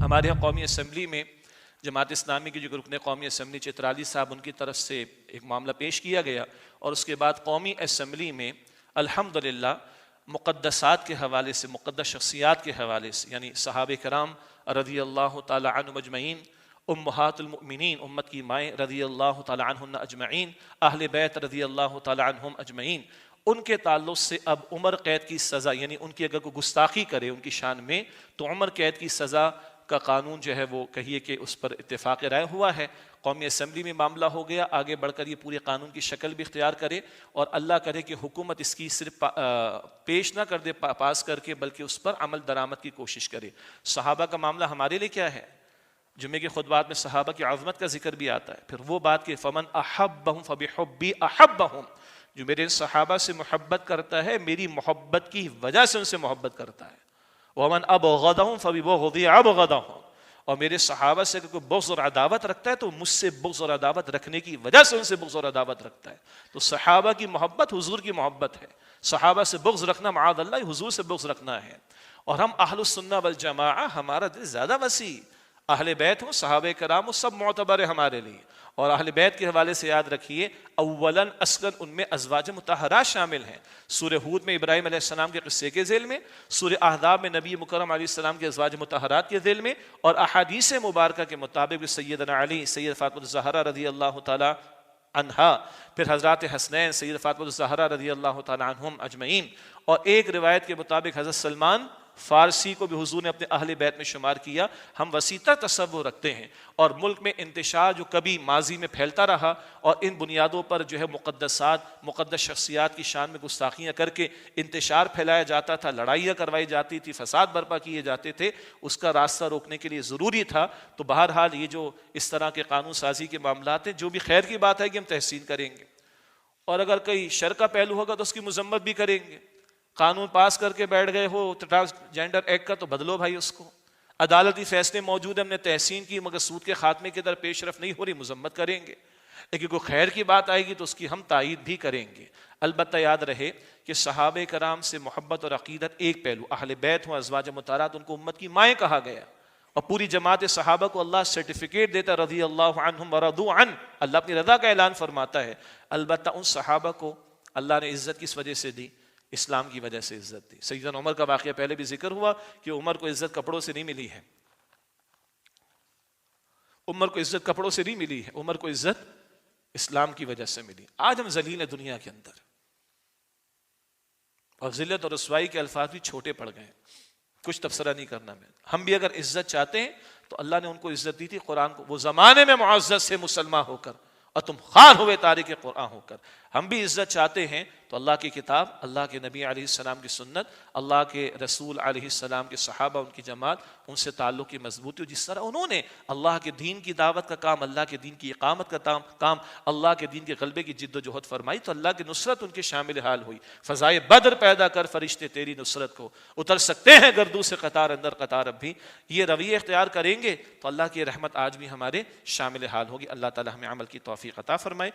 ہمارے یہاں قومی اسمبلی میں جماعت اسلامی کے جو رکن قومی اسمبلی چترالی صاحب، ان کی طرف سے ایک معاملہ پیش کیا گیا، اور اس کے بعد قومی اسمبلی میں الحمدللہ مقدسات کے حوالے سے، مقدس شخصیات کے حوالے سے، یعنی صحابہ کرام رضی اللہ تعالی عنہم اجمعین، امہات المؤمنین، امت کی مائیں رضی اللہ تعالی عنہن اجمعین، اہل بیت رضی اللہ تعالی عنہم اجمعین، ان کے تعلق سے اب عمر قید کی سزا، یعنی ان کی اگر کوئی گستاخی کرے ان کی شان میں تو عمر قید کی سزا کا قانون جو ہے وہ کہیے کہ اس پر اتفاق رائے ہوا ہے۔ قومی اسمبلی میں معاملہ ہو گیا، آگے بڑھ کر یہ پورے قانون کی شکل بھی اختیار کرے، اور اللہ کرے کہ حکومت اس کی صرف پیش نہ کر دے پاس کر کے، بلکہ اس پر عمل درآمد کی کوشش کرے۔ صحابہ کا معاملہ ہمارے لیے کیا ہے؟ جمعے کے خطبات میں صحابہ کی عظمت کا ذکر بھی آتا ہے، پھر وہ بات کہ فمن احبہم فبحبی احبہم، جو میرے صحابہ سے محبت کرتا ہے میری محبت کی وجہ سے ان سے محبت کرتا ہے، ومن ابغضہم فببغضی ابغضہم، اور میرے صحابہ سے اگر کوئی بغض اور عداوت رکھتا ہے تو مجھ سے بغض اور عداوت رکھنے کی وجہ سے ان سے بغض اور عداوت رکھتا ہے۔ تو صحابہ کی محبت حضور کی محبت ہے، صحابہ سے بغض رکھنا معاذ اللہ حضور سے بغض رکھنا ہے۔ اور ہم اہل السنہ والجماعہ، ہمارا دل زیادہ وسیع، اہل بیت ہوں، صحابہ کرام ہوں، سب معتبر ہے ہمارے لیے۔ اور اہل بیت کے حوالے سے یاد رکھیے اولاً اصلاً ان میں ازواج مطہرات شامل ہیں۔ سورہ ہود میں ابراہیم علیہ السلام کے قصے کے ذیل میں، سورہ احزاب میں نبی مکرم علیہ السلام کے ازواج مطہرات کے ذیل میں، اور احادیث مبارکہ کے مطابق سیدنا علی، سید فاطمہ الزہرا رضی اللہ تعالی عنہا، پھر حضرات حسنین، سید فاطمہ الزہرا رضی اللہ تعالی عنہم اجمعین، اور ایک روایت کے مطابق حضرت سلمان فارسی کو بھی حضور نے اپنے اہل بیت میں شمار کیا۔ ہم وسیع تر تصور رکھتے ہیں، اور ملک میں انتشار جو کبھی ماضی میں پھیلتا رہا اور ان بنیادوں پر جو ہے مقدسات، مقدس شخصیات کی شان میں گستاخیاں کر کے انتشار پھیلایا جاتا تھا، لڑائیاں کروائی جاتی تھی، فساد برپا کیے جاتے تھے، اس کا راستہ روکنے کے لیے ضروری تھا۔ تو بہرحال یہ جو اس طرح کے قانون سازی کے معاملات ہیں، جو بھی خیر کی بات ہے کہ ہم تحسین کریں گے، اور اگر کوئی شر کا پہلو ہوگا تو اس کی مذمت بھی کریں گے۔ قانون پاس کر کے بیٹھ گئے ہو ٹرانسجینڈر ایکٹ کا تو بدلو بھائی اس کو، عدالتی فیصلے موجود ہیں، ہم نے تحسین کی مگر سود کے خاتمے کی طرف پیش رفت نہیں ہو رہی، مذمت کریں گے۔ لیکن کوئی خیر کی بات آئے گی تو اس کی ہم تائید بھی کریں گے۔ البتہ یاد رہے کہ صحابہ کرام سے محبت اور عقیدت ایک پہلو، اہل بیت ہوں، ازواج مطہرات، ان کو امت کی مائیں کہا گیا، اور پوری جماعت صحابہ کو اللہ سرٹیفکیٹ دیتا رضی اللہ عنہم ورضوا عنہ، اللہ اپنی رضا کا اعلان فرماتا ہے۔ البتہ ان صحابہ کو اللہ نے عزت کس وجہ سے دی؟ اسلام کی وجہ سے عزت دی۔ سیدنا عمر کا واقعہ پہلے بھی ذکر ہوا کہ عمر کو عزت کپڑوں سے نہیں ملی ہے، عمر کو عزت کپڑوں سے نہیں ملی ہے، عمر کو عزت اسلام کی وجہ سے ملی۔ آج ہم ذلیل ہیں دنیا کے اندر، اور ذلت اور رسوائی کے الفاظ بھی چھوٹے پڑ گئے، کچھ تبصرہ نہیں کرنا میں۔ ہم بھی اگر عزت چاہتے ہیں تو اللہ نے ان کو عزت دی تھی، قرآن کو، وہ زمانے میں معزز سے مسلمان ہو کر، اور تم خار ہوئے تارک قرآن ہو کر۔ ہم بھی عزت چاہتے ہیں تو اللہ کی کتاب، اللہ کے نبی علیہ السلام کی سنت، اللہ کے رسول علیہ السلام کے صحابہ، ان کی جماعت، ان سے تعلق کی مضبوطی، اور جس طرح انہوں نے اللہ کے دین کی دعوت کا کام، اللہ کے دین کی اقامت کا کام، اللہ کے دین کے غلبے کی جد و جہد فرمائی، تو اللہ کی نصرت ان کے شامل حال ہوئی۔ فضائے بدر پیدا کر فرشتے تیری نصرت کو، اتر سکتے ہیں گردوں سے قطار اندر قطار اب بھی۔ یہ رویہ اختیار کریں گے تو اللہ کی رحمت آج بھی ہمارے شامل حال ہوگی۔ اللہ تعالی ہمیں عمل کی توفیق عطا فرمائے۔